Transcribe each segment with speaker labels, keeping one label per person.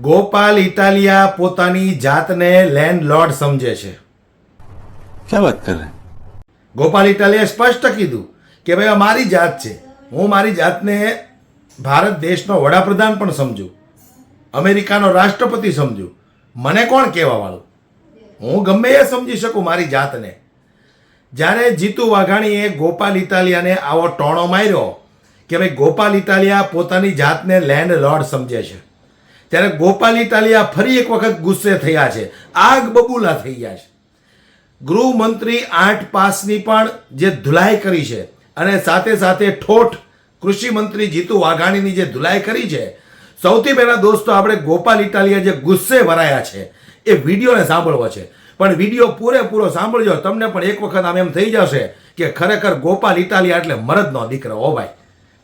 Speaker 1: ગોપાલ ઇટાલિયા પોતાની જાતને લેન્ડલોર્ડ સમજે છે।
Speaker 2: क्या बात कर रहे हैं?
Speaker 1: ગોપાલ ઇટાલિયાએ સ્પષ્ટ કીધું કે ભાઈ આ મારી જાત છે, હું મારી જાતને ભારત દેશનો વડાપ્રધાન પણ સમજું, અમેરિકાનો રાષ્ટ્રપતિ સમજું, મને કોણ કહેવા વાળું, હું ગમે એ સમજી શકું મારી જાતને। જ્યારે જીતુ વાઘાણીએ ગોપાલ ઇટાલિયાને આવો ટોણો માર્યો કે ભાઈ ગોપાલ ઇટાલિયા પોતાની જાતને લેન્ડલોર્ડ સમજે છે, ત્યારે ગોપાલ ઇટાલિયા ફરી એક વખત ગુસ્સે થયા છે, આગ બબૂલા થઈ ગયા છે। ગૃહમંત્રી 8 પાસની પણ જે ધુલાઈ કરી છે અને સાથે સાથે ઠોઠ કૃષિ મંત્રી જીતુ વાઘાણીની જે ધુલાઈ કરી છે, સૌથી પહેલાં દોસ્તો આપણે ગોપાલ ઇટાલિયા જે ગુસ્સે ભરાયા છે એ વિડીયોને સાંભળવો છે, પણ વિડીયો પૂરેપૂરો સાંભળજો, તમને પણ એક વખત આમ એમ થઈ જશે કે ખરેખર ગોપાલ ઇટાલિયા એટલે મરદનો દીકરો હો ભાઈ।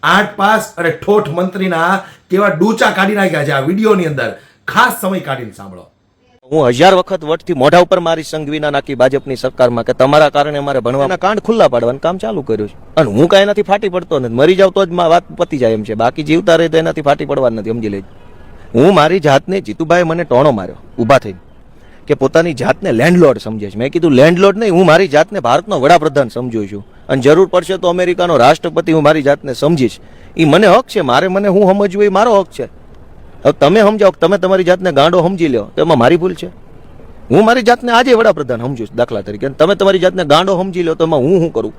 Speaker 1: 8 પાસ અને ઠોઠ મંત્રીના કેવા ડૂચા કાઢી નાખ્યા છે આ વિડીયોની અંદર, ખાસ સમય કાઢીને સાંભળો।
Speaker 3: હું 1000 વખત વટથી મોઢા ઉપર મારી સંઘવીના નાખી ભાજપની સરકારમાં કે તમારા કારણે અમારે ભણવાના કાંડ ખુલ્લા પાડવાનું કામ ચાલુ કર્યું છે, અને હું કાંઈ એનાથી ફાટી પડતો નથી, મરી જાવ તો જ વાત પતી જાય એમ છે, બાકી જીવતા રહે તો એનાથી ફાટી પડવાનું નથી, સમજી લેજો। હું મારી જાતને, જીતુભાઈ મને ટોણો માર્યો ઊભા થઈને કે પોતાની જાતને લેન્ડલોર્ડ સમજે છે, મેં કીધું લેન્ડલોર્ડ નહીં, હું મારી જાતને ભારતનો વડાપ્રધાન સમજું છું, અને જરૂર પડશે તો અમેરિકાનો રાષ્ટ્રપતિ હું મારી જાતને સમજીશ, એ મને હક છે, મને હું સમજવું એ મારો હક છે। હવે તમે સમજાવો, તમે તમારી જાતને ગાંડો સમજી લો તો એમાં મારી ભૂલ છે? હું મારી જાતને આજે વડાપ્રધાન સમજુ છું દાખલા તરીકે, તમે તમારી જાતને ગાંડો સમજી લો તો એમાં હું શું કરું?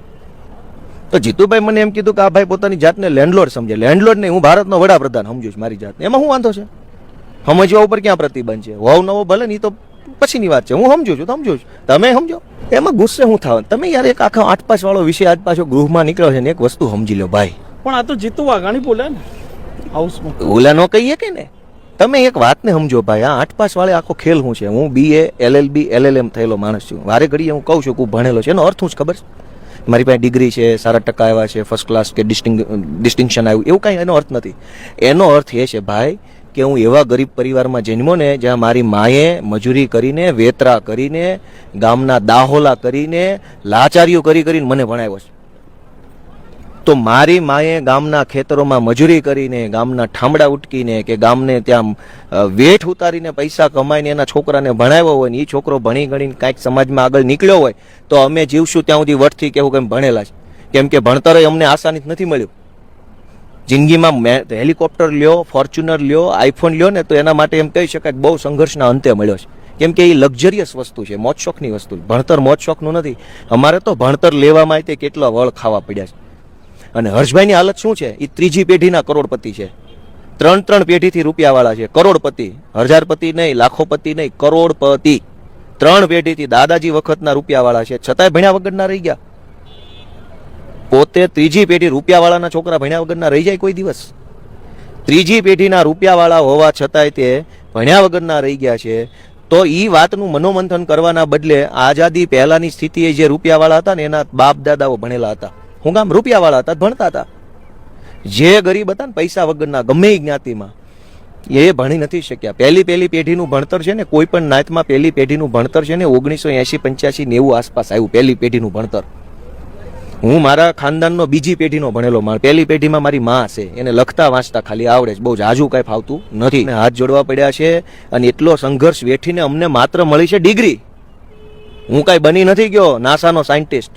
Speaker 3: તો જીતુભાઈ મને એમ કીધું કે આ ભાઈ પોતાની જાતને લેન્ડલોર્ડ સમજે, લેન્ડલોર્ડ નહીં, હું ભારતનો વડાપ્રધાન સમજુ છું મારી જાતને, એમાં શું વાંધો છે? સમજવા ઉપર ક્યાં પ્રતિબંધ છે? હોવ નવો ભલે નહીં તો પછીની વાત છે, હું સમજુ છું, તમે સમજો, એમાં ગુસ્સે હું થાવ? તમે યાર એક આખો 8 પાસ વાળો વિષય આજ પાછો ગૃહમાં નીકળ્યો છે ને, એક વસ્તુ સમજી લો ભાઈ,
Speaker 4: પણ આ તો જીતુ વાઘાણી બોલ્યા ને હાઉસમાં,
Speaker 3: ઓલા નો કહીએ કે ને, તમે એક વાતને સમજો ભાઈ, આ 8 પાસ વાળે આખો ખેલ શું છે? હું BA LLB LLM થયેલો માણસ છું, વારે ઘડીએ હું કહું છું કે હું ભણેલો છે, એનો અર્થ શું છે ખબર છે? મારી પાસે ડિગ્રી છે, સારા ટકા આવ્યા છે, ફર્સ્ટ ક્લાસ કે ડિસ્ટિંક્શન આવ્યું, એવું કાંઈ એનો અર્થ નથી। એનો અર્થ એ છે ભાઈ કે હું એવા ગરીબ પરિવારમાં જન્મ્યો ને જ્યાં મારી માએ મજૂરી કરીને, વેતરા કરીને, ગામના દાહોલા કરીને, લાચારીઓ કરીને મને ભણાવ્યો છે। તો મારી માએ ગામના ખેતરોમાં મજૂરી કરીને, ગામના ઠામડા ઉટકીને કે ગામને ત્યાં વેઠ ઉતારીને પૈસા કમાઈને એના છોકરાને ભણાવ્યો હોય ને એ છોકરો ભણી ગણીને કાંઈક સમાજમાં આગળ નીકળ્યો હોય તો અમે જીવશું ત્યાં સુધી વટથી કેવું કેમ ભણેલા છે, કેમ કે ભણતર અમને આસાનીથી નથી મળ્યું। જિંદગીમાં હેલિકોપ્ટર લ્યો, ફોર્ચ્યુનર લ્યો, આઈફોન લ્યો ને તો એના માટે એમ કહી શકાય બહુ સંઘર્ષના અંતે મળ્યો છે, કેમ કે એ લક્ઝરિયસ વસ્તુ છે, મોજ શોખની વસ્તુ, ભણતર મોજ શોખનું નથી। અમારે તો ભણતર લેવામાં તે કેટલા વળ ખાવા પડ્યા છે। અને હર્ષભાઈની હાલત શું છે? એ 3જી પેઢીના કરોડપતિ છે, 3 પેઢીથી રૂપિયાવાળા છે, કરોડપતિ, હજારપતિ નહીં, લાખોપતિ નહીં, કરોડપતિ, 3 પેઢીથી દાદાજી વખતના રૂપિયાવાળા છે, છતાંય ભણ્યા વગરના રહી ગયા। પોતે 3જી પેઢી રૂપિયાવાળાના છોકરા ભણ્યા વગરના રહી જાય કોઈ દિવસ? 3જી પેઢીના રૂપિયાવાળા હોવા છતાંય તે ભણ્યા વગરના રહી ગયા છે। તો એ વાતનું મનોમંથન કરવાના બદલે આઝાદી પહેલાની સ્થિતિએ જે રૂપિયાવાળા હતા ને એના બાપ દાદાઓ ભણેલા હતા, હું ગામ રૂપિયાવાળા હતા, ભણતા હતા। જે ગરીબ હતા ને પૈસા વગરના ગમે એ જ્ઞાતિમાં, એ ભણી નથી શક્યા। પહેલી પેઢીનું ભણતર છે ને, કોઈ પણ નાતમાં પહેલી પેઢીનું ભણતર છે ને 1980, 85, 90 આસપાસ આવ્યું પહેલી પેઢીનું ભણતર। હું મારા ખાનદાનનો બીજી પેઢીનો ભણેલો માણ, પહેલી પેઢીમાં મારી માં છે, એને લખતા વાંચતા ખાલી આવડે છે, બહુ જાજુ કાંઈ ફાવતું નથી, હાથ જોડવા પડ્યા છે, અને એટલો સંઘર્ષ વેઠીને અમને માત્ર મળી છે ડિગ્રી। હું કાંઈ બની નથી ગયો નાસાનો સાયન્ટિસ્ટ,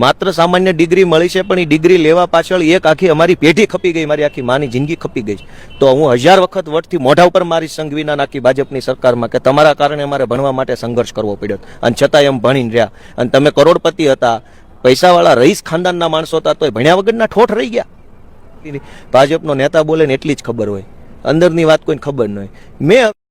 Speaker 3: માત્ર સામાન્ય ડિગ્રી મળી છે, પણ એ ડિગ્રી લેવા પાછળ એક આખી અમારી પેઢી ખપી ગઈ, મારી આખી માની જિંદગી ખપી ગઈ। તો હું 1000 વખત વટથી મોઢા ઉપર મારી સંઘવીના નાખી ભાજપની સરકારમાં કે તમારા કારણે અમારે ભણવા માટે સંઘર્ષ કરવો પડ્યો, અને છતાંય એમ ભણીને રહ્યા। અને તમે કરોડપતિ હતા, પૈસાવાળા રઈસ ખાનદાનના માણસો હતા, તોય ભણ્યા વગરના ઠોઠ રહી ગયા। ભાજપનો નેતા બોલે ને એટલી જ ખબર હોય, અંદરની વાત કોઈને ખબર ન હોય। મેં